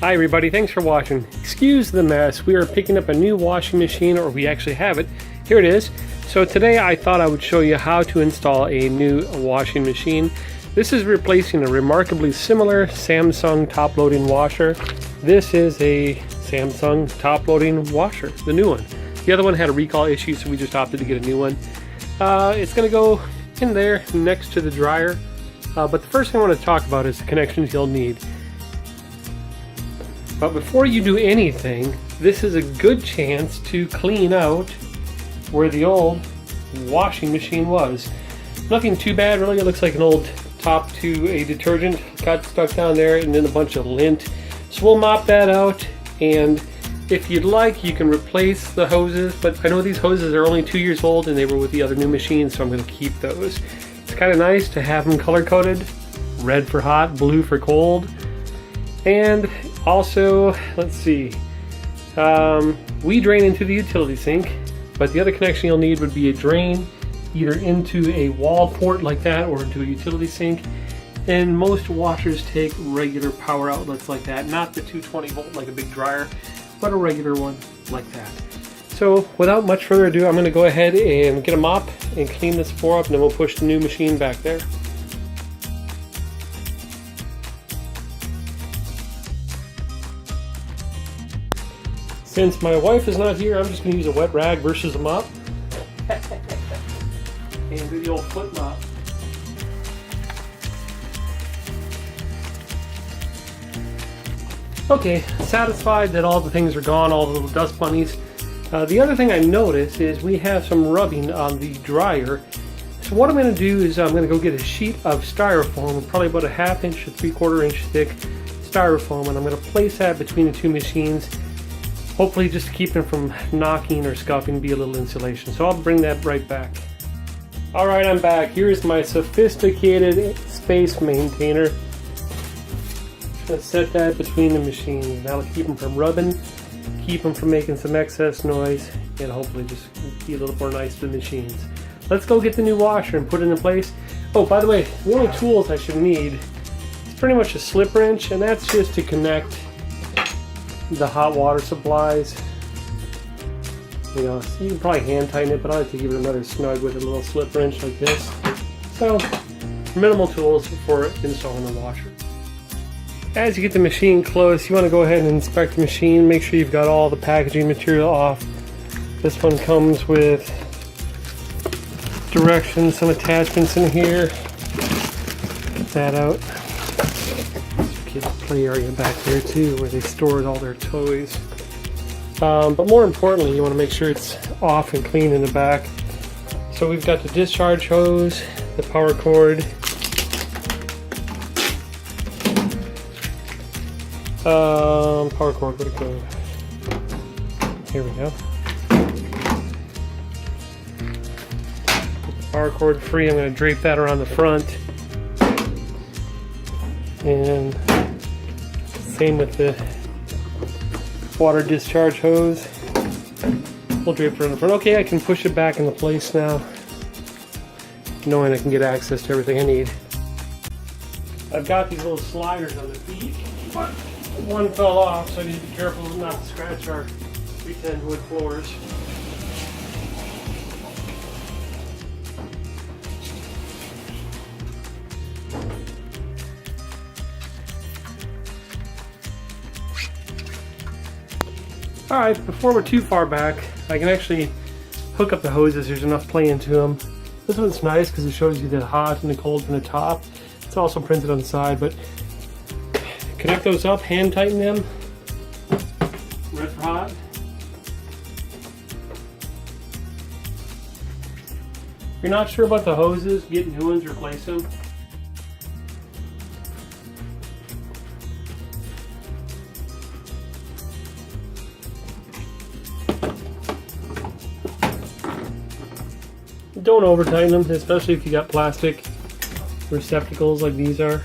Hi everybody, thanks for watching. Excuse the mess, we are picking up a new washing machine, or we actually have it. Here it is. So today I thought I would show you how to install a new washing machine. This is replacing a remarkably similar Samsung top-loading washer. This is a Samsung top-loading washer, the new one. The other one had a recall issue, so we just opted to get a new one. It's going to go in there next to the dryer. But the first thing I want to talk about is the connections you'll need. But before you do anything, this is a good chance to clean out where the old washing machine was. Nothing too bad really, it looks like an old top to a detergent got stuck down there and then a bunch of lint. So we'll mop that out, and if you'd like you can replace the hoses, but I know these hoses are only 2 years old and they were with the other new machines, so I'm going to keep those. It's kind of nice to have them color coded, red for hot, blue for cold. And also, let's see, we drain into the utility sink, but the other connection you'll need would be a drain either into a wall port like that or into a utility sink. And most washers take regular power outlets like that, not the 220 volt like a big dryer, but a regular one like that. So without much further ado, I'm going to go ahead and get a mop and clean this floor up, and then we'll push the new machine back there. Since my wife is not here, I'm just going to use a wet rag versus a mop. And do the old foot mop. Okay, satisfied that all the things are gone, all the little dust bunnies. The other thing I noticed is we have some rubbing on the dryer. So what I'm going to do is I'm going to go get a sheet of styrofoam, probably about a 1/2 inch to 3/4 inch thick styrofoam, and I'm going to place that between the two machines. Hopefully just to keep them from knocking or scuffing, be a little insulation. So I'll bring that right back. Alright, I'm back. Here's my sophisticated space maintainer. Just going to set that between the machines. That'll keep them from rubbing, keep them from making some excess noise, and hopefully just be a little more nice to the machines. Let's go get the new washer and put it in place. Oh, by the way, the only tools I should need is pretty much a slip wrench, and that's just to connect the hot water supplies. You know, so you can probably hand tighten it, but I like to give it another snug with a little slip wrench like this. So, minimal tools for installing the washer. As you get the machine close, you want to go ahead and inspect the machine. Make sure you've got all the packaging material off. This one comes with directions, some attachments in here. Get that out. Kids' play area back there too, where they stored all their toys. But more importantly, you want to make sure it's off and clean in the back. So we've got the discharge hose, the power cord, power cord, where'd it go? Here we go. Put the power cord free. I'm going to drape that around the front. And same with the water discharge hose. We'll drape it around the front. Okay, I can push it back into place now, knowing I can get access to everything I need. I've got these little sliders on the feet, but one fell off, so I need to be careful not to scratch our pretend wood floors. Alright, before we're too far back, I can actually hook up the hoses. There's enough play into them. This one's nice because it shows you the hot and the cold from the top. It's also printed on the side, but connect those up, hand tighten them. Red for hot. If you're not sure about the hoses, get new ones, replace them. Don't over tighten them, especially if you got plastic receptacles like these are.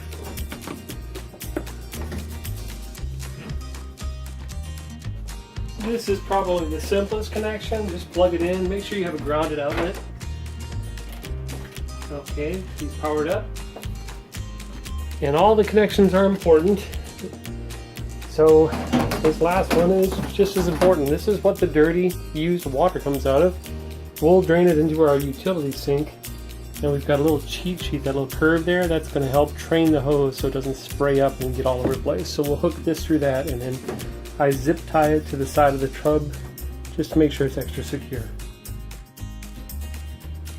This is probably the simplest connection. Just plug it in, make sure you have a grounded outlet. Okay, he's powered up. And all the connections are important. So this last one is just as important. This is what the dirty, used water comes out of. We'll drain it into our utility sink. And we've got a little cheat sheet, that little curve there, that's going to help train the hose so it doesn't spray up and get all over the place. So we'll hook this through that, and then I zip tie it to the side of the tub just to make sure it's extra secure.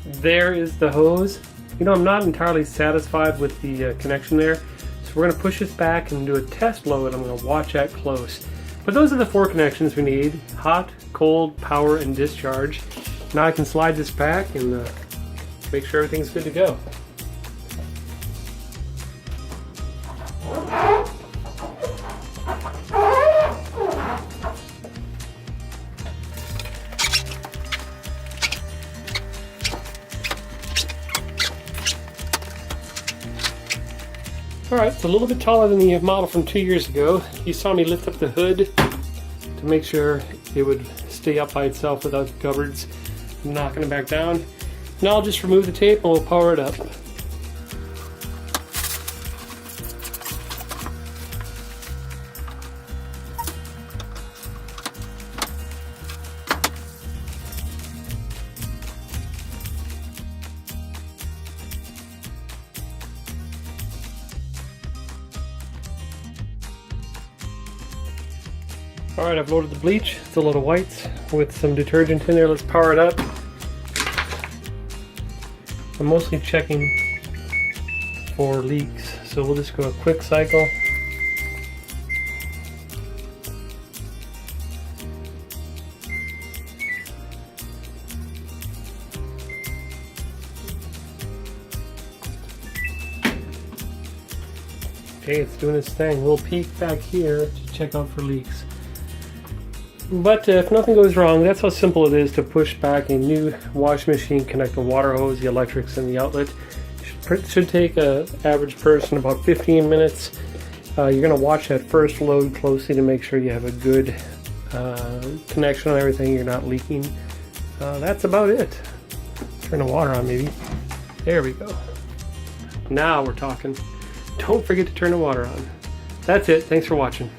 There is the hose. You know, I'm not entirely satisfied with the connection there, so we're going to push this back and do a test load. I'm going to watch that close. But those are the 4 connections we need: hot, cold, power, and discharge. Now I can slide this back and make sure everything's good to go. Alright, it's a little bit taller than the model from 2 years ago. You saw me lift up the hood to make sure it would stay up by itself without the cupboards. I'm knocking it back down. Now I'll just remove the tape and we'll power it up. Alright, I've loaded the bleach. It's a load of whites with some detergent in there. Let's power it up. I'm mostly checking for leaks, so we'll just go a quick cycle. Okay, it's doing its thing. We'll peek back here to check out for leaks. But if nothing goes wrong, that's how simple it is to push back a new washing machine, connect the water hose, the electrics, and the outlet. It should take an average person about 15 minutes. You're going to watch that first load closely to make sure you have a good connection on everything, you're not leaking. That's about it. Turn the water on maybe. There we go. Now we're talking. Don't forget to turn the water on. That's it. Thanks for watching.